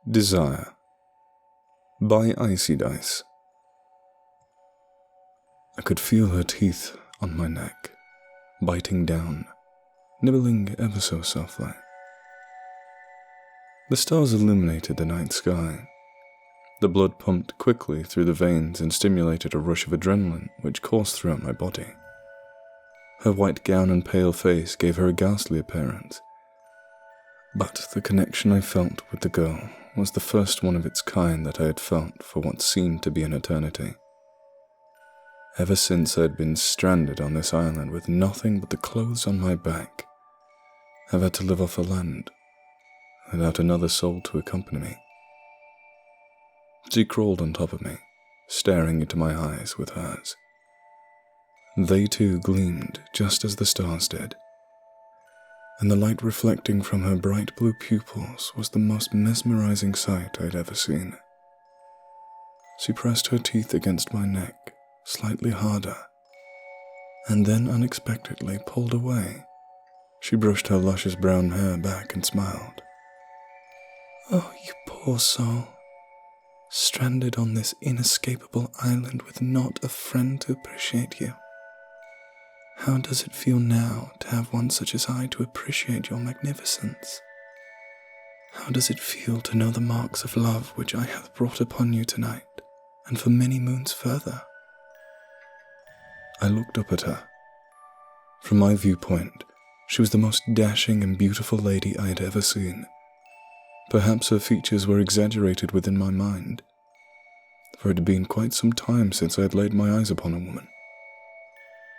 Desire by Icydice. I could feel her teeth on my neck, biting down, nibbling ever so softly. The stars illuminated the night sky. The blood pumped quickly through the veins and stimulated a rush of adrenaline which coursed throughout my body. Her white gown and pale face gave her a ghastly appearance. But the connection I felt with the girl was the first one of its kind that I had felt for what seemed to be an eternity. Ever since I had been stranded on this island with nothing but the clothes on my back, I've had to live off the land, without another soul to accompany me. She crawled on top of me, staring into my eyes with hers. They too gleamed just as the stars did, and the light reflecting from her bright blue pupils was the most mesmerizing sight I'd ever seen. She pressed her teeth against my neck, slightly harder, and then unexpectedly pulled away. She brushed her luscious brown hair back and smiled. "Oh, you poor soul, stranded on this inescapable island with not a friend to appreciate you. How does it feel now to have one such as I to appreciate your magnificence? How does it feel to know the marks of love which I have brought upon you tonight, and for many moons further?" I looked up at her. From my viewpoint, she was the most dashing and beautiful lady I had ever seen. Perhaps her features were exaggerated within my mind, for it had been quite some time since I had laid my eyes upon a woman.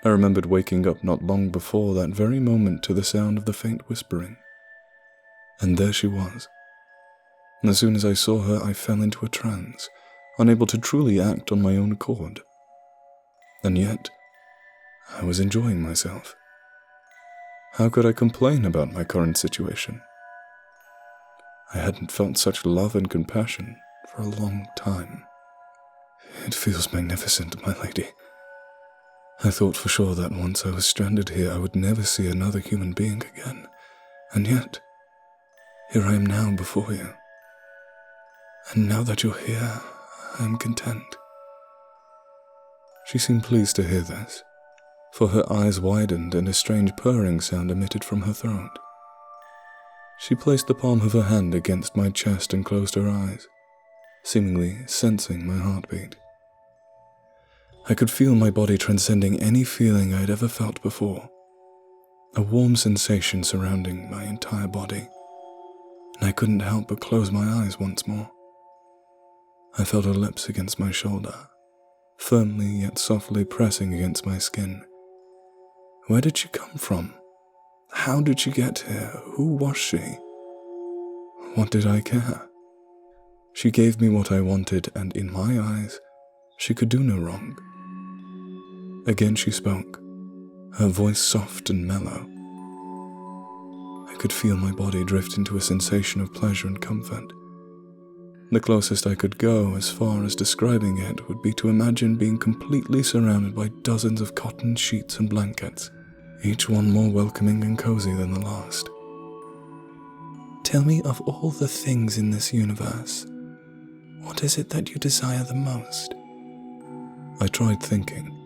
I remembered waking up not long before that very moment to the sound of the faint whispering. And there she was. As soon as I saw her, I fell into a trance, unable to truly act on my own accord. And yet, I was enjoying myself. How could I complain about my current situation? I hadn't felt such love and compassion for a long time. "It feels magnificent, my lady. I thought for sure that once I was stranded here I would never see another human being again, and yet, here I am now before you. And now that you're here, I am content." She seemed pleased to hear this, for her eyes widened and a strange purring sound emitted from her throat. She placed the palm of her hand against my chest and closed her eyes, seemingly sensing my heartbeat. I could feel my body transcending any feeling I had ever felt before, a warm sensation surrounding my entire body, and I couldn't help but close my eyes once more. I felt her lips against my shoulder, firmly yet softly pressing against my skin. Where did she come from? How did she get here? Who was she? What did I care? She gave me what I wanted, and in my eyes, she could do no wrong. Again she spoke, her voice soft and mellow. I could feel my body drift into a sensation of pleasure and comfort. The closest I could go as far as describing it would be to imagine being completely surrounded by dozens of cotton sheets and blankets, each one more welcoming and cozy than the last. "Tell me, of all the things in this universe, what is it that you desire the most?" I tried thinking.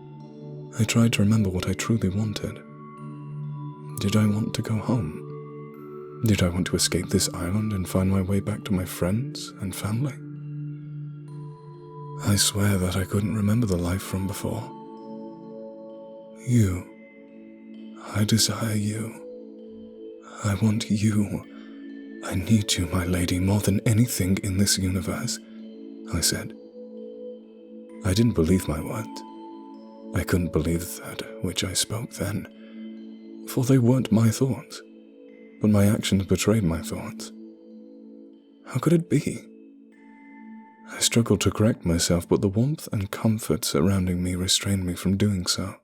I tried to remember what I truly wanted. Did I want to go home? Did I want to escape this island and find my way back to my friends and family? I swear that I couldn't remember the life from before. You. I desire you. I want you. I need you, my lady, more than anything in this universe, I said. I didn't believe my words. I couldn't believe that which I spoke then, for they weren't my thoughts, but my actions betrayed my thoughts. How could it be? I struggled to correct myself, but the warmth and comfort surrounding me restrained me from doing so.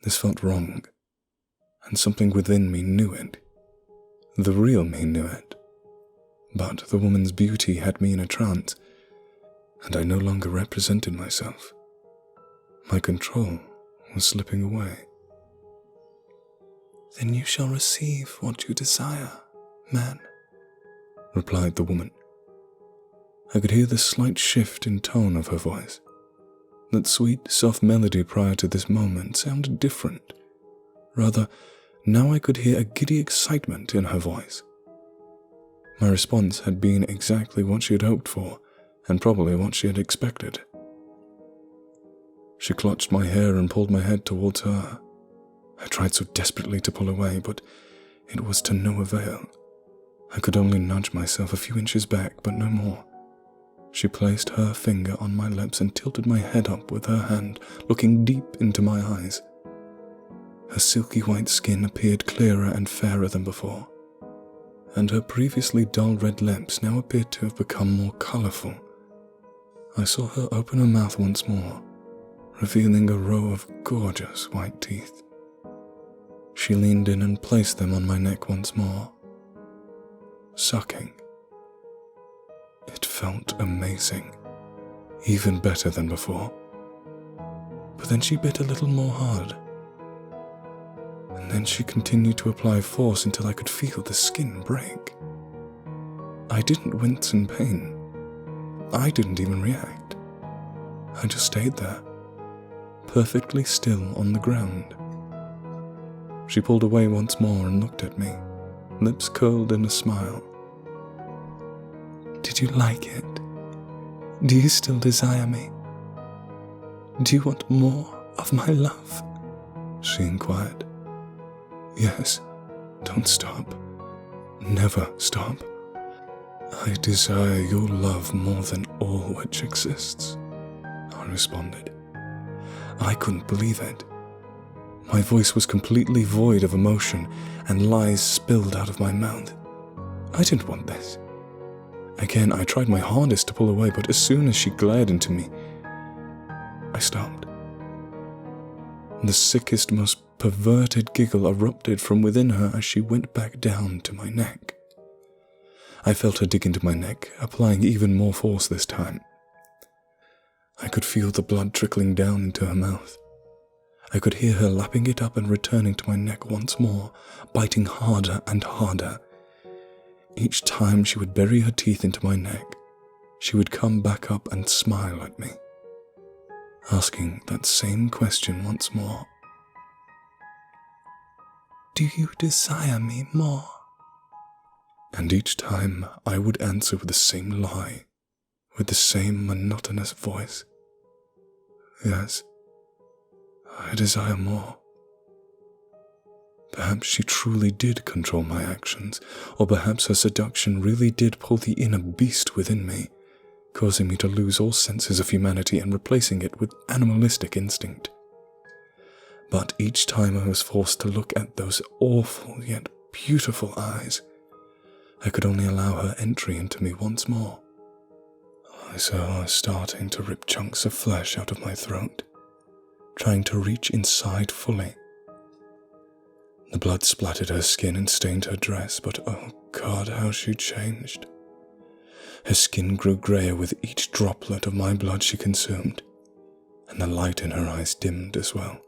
This felt wrong, and something within me knew it. The real me knew it. But the woman's beauty had me in a trance, and I no longer represented myself. My control was slipping away. "Then you shall receive what you desire, man," replied the woman, I could hear the slight shift in tone of her voice. That sweet, soft melody prior to this moment sounded different. Rather, now I could hear a giddy excitement in her voice. My response had been exactly what she had hoped for, and probably what she had expected. She clutched my hair and pulled my head towards her. I tried so desperately to pull away, but it was to no avail. I could only nudge myself a few inches back, but no more. She placed her finger on my lips and tilted my head up with her hand, looking deep into my eyes. Her silky white skin appeared clearer and fairer than before, and her previously dull red lips now appeared to have become more colourful. I saw her open her mouth once more, revealing a row of gorgeous white teeth. She leaned in and placed them on my neck once more, sucking. It felt amazing, even better than before. But then she bit a little more hard, and then she continued to apply force until I could feel the skin break. I didn't wince in pain. I didn't even react. I just stayed there, perfectly still on the ground. She pulled away once more and looked at me, lips curled in a smile. "Did you like it? Do you still desire me? Do you want more of my love?" she inquired. "Yes, don't stop. Never stop. I desire your love more than all which exists," I responded. I couldn't believe it. My voice was completely void of emotion, and lies spilled out of my mouth. I didn't want this. Again, I tried my hardest to pull away, but as soon as she glared into me, I stopped. The sickest, most perverted giggle erupted from within her as she went back down to my neck. I felt her dig into my neck, applying even more force this time. I could feel the blood trickling down into her mouth. I could hear her lapping it up and returning to my neck once more, biting harder and harder. Each time she would bury her teeth into my neck, she would come back up and smile at me, asking that same question once more. "Do you desire me more?" And each time I would answer with the same lie, with the same monotonous voice. "Yes, I desire more." Perhaps she truly did control my actions, or perhaps her seduction really did pull the inner beast within me, causing me to lose all senses of humanity and replacing it with animalistic instinct. But each time I was forced to look at those awful yet beautiful eyes, I could only allow her entry into me once more. I saw her starting to rip chunks of flesh out of my throat, trying to reach inside fully. The blood splattered her skin and stained her dress, but oh God, how she changed. Her skin grew greyer with each droplet of my blood she consumed, and the light in her eyes dimmed as well.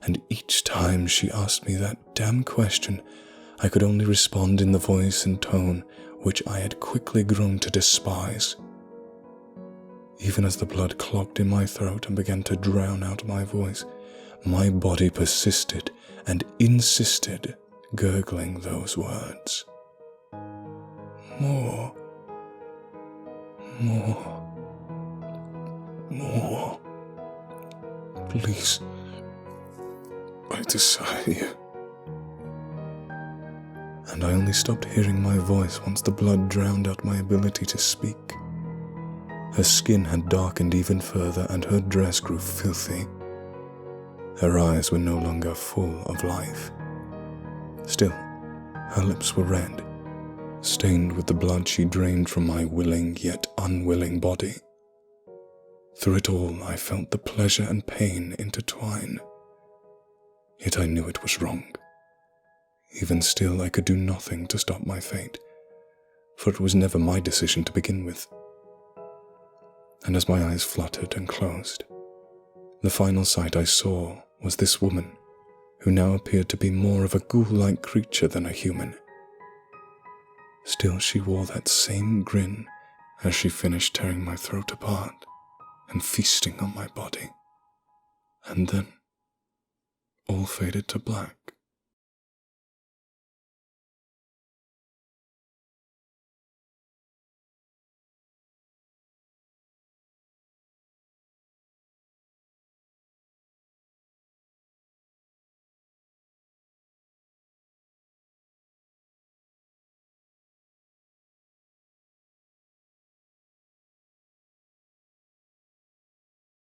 And each time she asked me that damn question, I could only respond in the voice and tone which I had quickly grown to despise. Even as the blood clogged in my throat and began to drown out my voice, my body persisted and insisted, gurgling those words. "More. More. More. Please, I desire you." And I only stopped hearing my voice once the blood drowned out my ability to speak. Her skin had darkened even further and her dress grew filthy. Her eyes were no longer full of life. Still, her lips were red, stained with the blood she drained from my willing yet unwilling body. Through it all, I felt the pleasure and pain intertwine. Yet I knew it was wrong. Even still, I could do nothing to stop my fate, for it was never my decision to begin with. And as my eyes fluttered and closed, the final sight I saw was this woman, who now appeared to be more of a ghoul-like creature than a human. Still, she wore that same grin as she finished tearing my throat apart and feasting on my body. And then all faded to black.